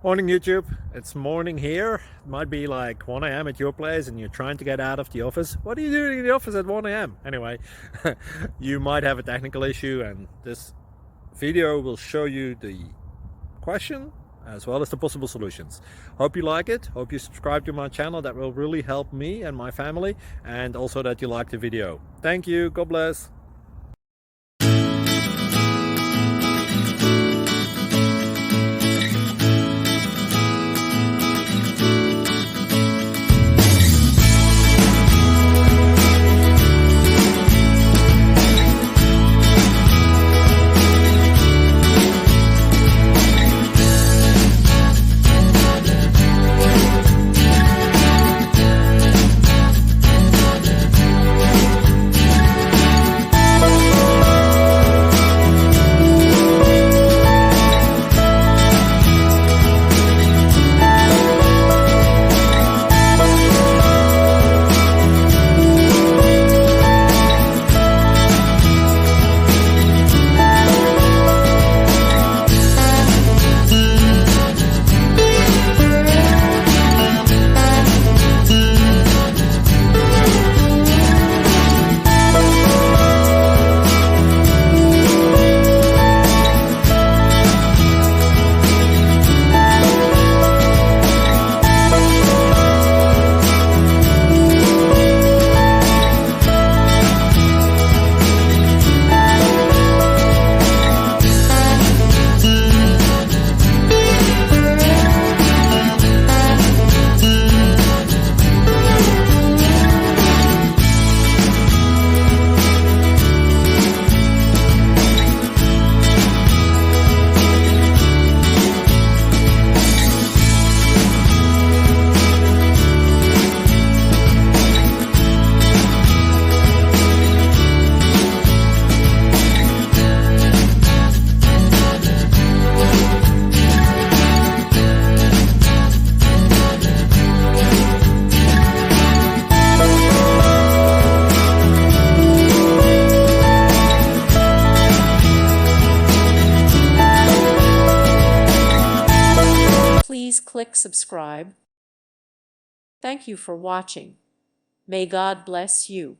Morning YouTube, it's morning here. It might be like 1 a.m. at your place and you're trying to get out of the office. What are you doing in the office at 1 a.m.? Anyway, you might have a technical issue and this video will show you the question as well as the possible solutions. Hope you like it, hope you subscribe to my channel. That will really help me and my family, and also that you like the video. Thank you, God bless. Please click subscribe. Thank you for watching. May God bless you.